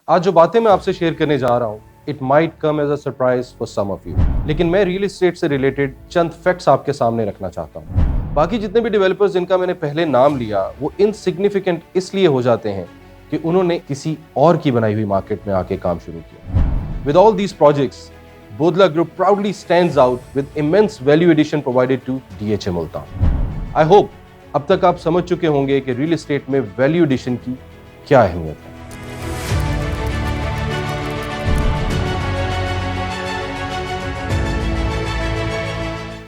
आज जो बातें मैं आपसे शेयर करने जा रहा हूँ, it might come as a surprise for some of you, लेकिन मैं रियल एस्टेट से रिलेटेड चंद फैक्ट्स आपके सामने रखना चाहता हूँ। बाकी जितने भी डेवलपर्स जिनका मैंने पहले नाम लिया वो इनसिग्निफिकेंट इसलिए हो जाते हैं कि उन्होंने किसी और की बनाई हुई मार्केट में आके काम शुरू किया। With all these projects, Bodla group proudly stands out with immense value addition provided to DHA Multan. I hope अब तक आप समझ चुके होंगे कि रियल एस्टेट में वैल्यू एडिशन की क्या अहमियत है।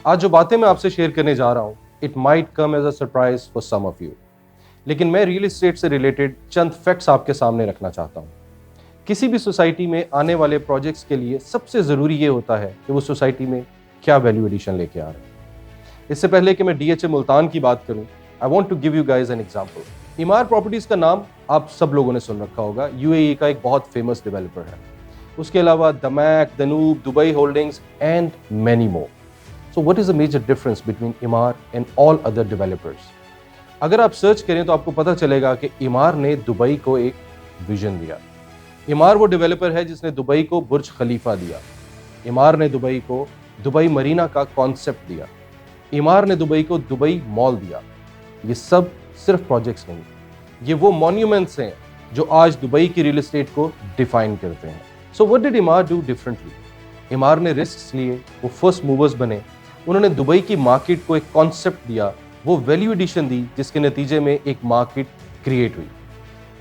आज जो बातें मैं आपसे शेयर करने जा रहा हूं, it might come as a surprise for some of you, लेकिन मैं रियल एस्टेट से रिलेटेड चंद फैक्ट्स आपके सामने रखना चाहता हूं। किसी भी सोसाइटी में आने वाले प्रोजेक्ट्स के लिए सबसे जरूरी ये होता है कि वो सोसाइटी में क्या वैल्यू एडिशन लेके आ रहे हैं। इससे पहले कि मैं DHA मुल्तान की बात करूं, I want to give you guys an example. Emaar properties का नाम आप सब लोगों ने सुन रखा होगा। UAE का एक बहुत फेमस डेवलपर है। उसके अलावा Damac, Danube, Dubai holdings and many more. So what is the major difference between Emaar and all other developers? अगर आप सर्च करें तो आपको पता चलेगा कि इमार ने दुबई को एक विजन दिया। इमार वो डेवलपर है जिसने दुबई को बुर्ज खलीफा दिया। इमार ने दुबई को दुबई मरीना का कॉन्सेप्ट दिया। इमार ने दुबई को दुबई मॉल दिया। ये सब सिर्फ प्रोजेक्ट्स नहीं, ये वो मॉन्यूमेंट्स हैं जो आज दुबई की रियल एस्टेट को डिफाइन करते हैं। So what did इमार do differently? इमार ने रिस्क लिए, वो फर्स्ट मूवर्स बने, उन्होंने दुबई की मार्केट को एक कॉन्सेप्ट दिया, वो वैल्यू एडिशन दी, जिसके नतीजे में एक मार्केट क्रिएट हुई।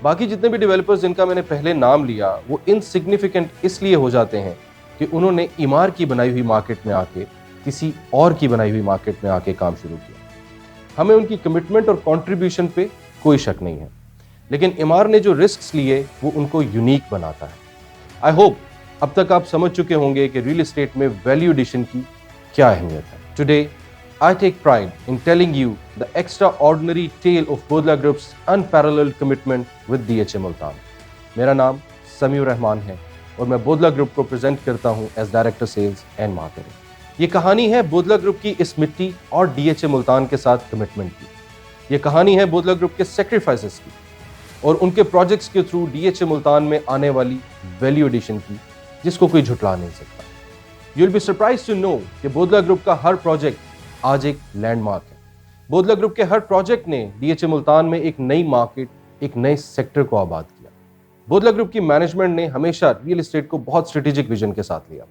बाकी जितने भी डेवलपर्स जिनका मैंने पहले नाम लिया वो इनसिग्निफिकेंट इसलिए हो जाते हैं कि उन्होंने इमार की बनाई हुई मार्केट में आके किसी और की बनाई हुई मार्केट में आके काम शुरू किया। हमें उनकी कमिटमेंट और कॉन्ट्रीब्यूशन पे कोई शक नहीं है, लेकिन इमार ने जो रिस्क लिए वो उनको यूनिक बनाता है। आई होप अब तक आप समझ चुके होंगे कि रियल एस्टेट में वैल्यू एडिशन की क्या अहमियत है। Today, I take pride in telling you the extraordinary tale of Bodla Group's unparalleled commitment with DHA Multan. मेरा नाम समीउर रहमान है और मैं बोदला ग्रुप को प्रेजेंट करता हूं as director sales and marketing. ये कहानी है बोदला ग्रुप की इस मिट्टी और DHA मुल्तान के साथ कमिटमेंट की। ये कहानी है बोदला ग्रुप के सेक्रीफाइसेस की और उनके प्रोजेक्ट्स के थ्रू DHA मुल्तान में आने वाली वैल्यू एडिशन की, जिसको कोई झुटला नहीं सकता। You'll be surprised to know कि बोदला ग्रुप का हर प्रोजेक्ट आज एक लैंडमार्क है। बोदला ग्रुप के हर प्रोजेक्ट ने DHA मुल्तान में एक नई मार्केट, एक नए सेक्टर को आबाद किया। बोदला ग्रुप की मैनेजमेंट ने हमेशा रियल एस्टेट को बहुत स्ट्रेटेजिक विजन के साथ लिया।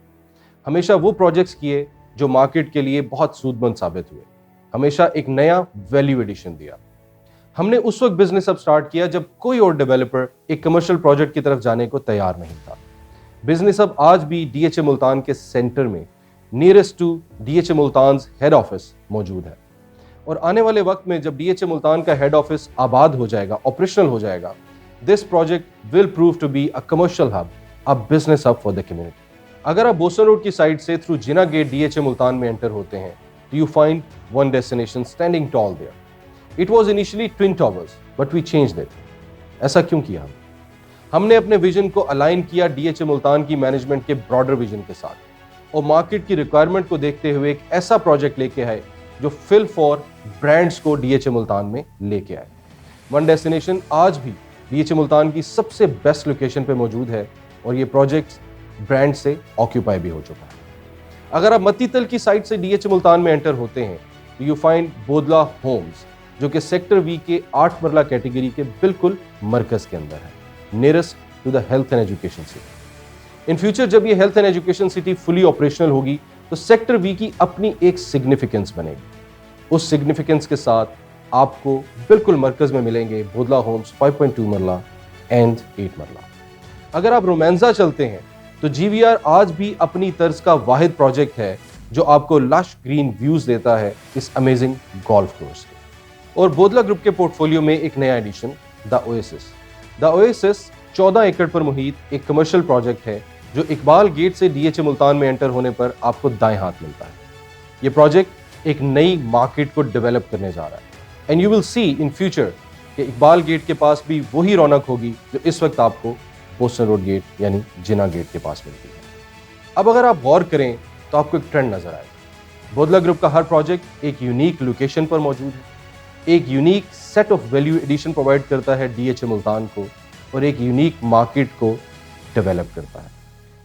हमेशा वो प्रोजेक्ट्स किए जो मार्केट के लिए बहुत सूदमंद साबित हुए। हमेशा एक नया वैल्यू एडिशन दिया। हमने उस वक्त बिजनेस अब स्टार्ट किया जब कोई और डेवलपर एक कमर्शियल प्रोजेक्ट की तरफ जाने को तैयार नहीं था। बिजनेस अब आज भी DHA मुल्तान के सेंटर में, nearest to DHA Multan head office मौजूद है। और आने वाले वक्त में जब DHA मुल्तान का हेड ऑफिस आबाद हो जाएगा, ऑपरेशनल हो जाएगा, this project will prove to be a commercial hub, a business hub for the community. अगर आप बोसन रोड की साइड से through Jinnah gate DHA Multan में एंटर होते हैं तो you find one destination standing tall there. It was initially twin towers but we changed it. ऐसा क्यों किया? हमने अपने विजन को अलाइन किया DHA मुल्तान की मैनेजमेंट के ब्रॉडर विजन के साथ और मार्केट की रिक्वायरमेंट को देखते हुए एक ऐसा प्रोजेक्ट लेके आए जो फिल फॉर ब्रांड्स को DHA मुल्तान में लेके आए। वन डेस्टिनेशन आज भी DHA मुल्तान की सबसे बेस्ट लोकेशन पे मौजूद है और ये प्रोजेक्ट ब्रांड से ऑक्यूपाई भी हो चुका है। अगर आप मत्तीतल की साइड से DHA मुल्तान में एंटर होते हैं तो यू फाइंड बोदला होम्स, जो कि सेक्टर V के 8 मरला कैटेगरी के बिल्कुल मरकज के अंदर है, nearest to the health and education city। In future जब ये health and education city fully operational होगी तो सेक्टर V की अपनी एक सिग्निफिकेंस बनेगी। उस सिग्निफिकेंस के साथ आपको बिल्कुल मरकज में मिलेंगे बोदला होम्स 5.2 मरला एंड 8 मरला। अगर आप रोमांजा चलते हैं तो GVR आज भी अपनी तर्ज का वाहिद प्रोजेक्ट है जो आपको लश ग्रीन व्यूज देता है इस अमेजिंग गोल्फ कोर्स के। और बोदला ग्रुप के पोर्टफोलियो में एक नया addition, the oasis. The oasis 14 एकड़ पर मुहित एक कमर्शियल प्रोजेक्ट है जो इकबाल गेट से DHA मुल्तान में एंटर होने पर आपको दाएं हाथ मिलता है। यह प्रोजेक्ट एक नई मार्केट को डेवलप करने जा रहा है and you will see in future कि इकबाल गेट के पास भी वही रौनक होगी जो इस वक्त आपको बोस्टन रोड गेट यानी जिना गेट के पास मिलती है। अब अगर आप गौर करें तो आपको एक ट्रेंड नजर आएगा। बोदला ग्रुप का हर प्रोजेक्ट एक यूनिक लोकेशन पर मौजूद है, एक unique set of value addition provide करता है DHA मुल्तान को और एक यूनिक मार्केट को डेवलप करता है।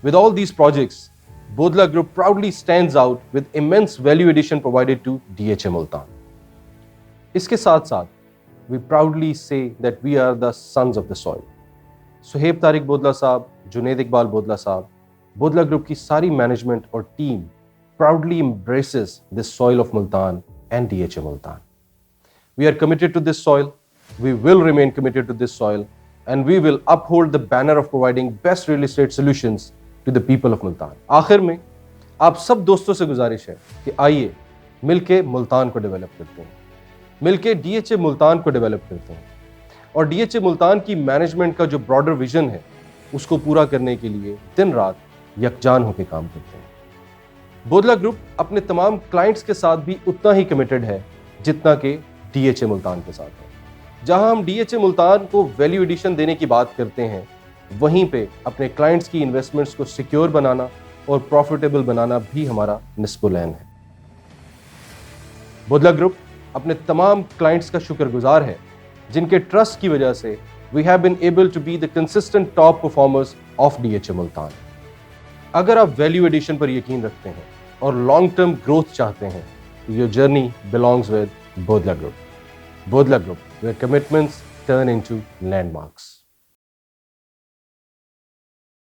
With all these projects, Bodla Group proudly stands out with immense value addition provided to DHA Multan. इसके साथ साथ we proudly say that we are the sons of the soil. Suhaib Tariq Bodla साहब, जुनेद इकबाल बोदला साहब, Bodla group की सारी मैनेजमेंट और team proudly embraces this soil of Multan and DHA Multan. We are committed to this soil, we will remain committed to this soil, and we will uphold the banner of providing best real estate solutions to the people of Multan. आखिर में आप सब दोस्तों से गुजारिश है कि आइए मिलके मुल्तान को डेवलप करते हैं, मिलके DHA मुल्तान को डेवलप करते हैं और DHA मुल्तान की मैनेजमेंट का जो ब्रॉडर विजन है उसको पूरा करने के लिए दिन रात यकजान होकर काम करते हैं। बोदला ग्रुप अपने तमाम क्लाइंट्स के साथ भी उतना ही कमिटेड है जितना कि DHA मुल्तान के साथ है। जहां हम DHA मुल्तान को वैल्यू एडिशन देने की बात करते हैं, वहीं पे अपने क्लाइंट्स की इन्वेस्टमेंट्स को सिक्योर बनाना और प्रॉफिटेबल बनाना भी हमारा निस्बुल-ऐन है। बोदला ग्रुप अपने तमाम क्लाइंट्स का शुक्रगुजार है जिनके ट्रस्ट की वजह से we have been able to be the consistent top performers of DHA Multan. अगर आप वैल्यू एडिशन पर यकीन रखते हैं और लॉन्ग टर्म ग्रोथ चाहते हैं, तो your journey belongs with Bodla group. Bodla group, where commitments turn into landmarks.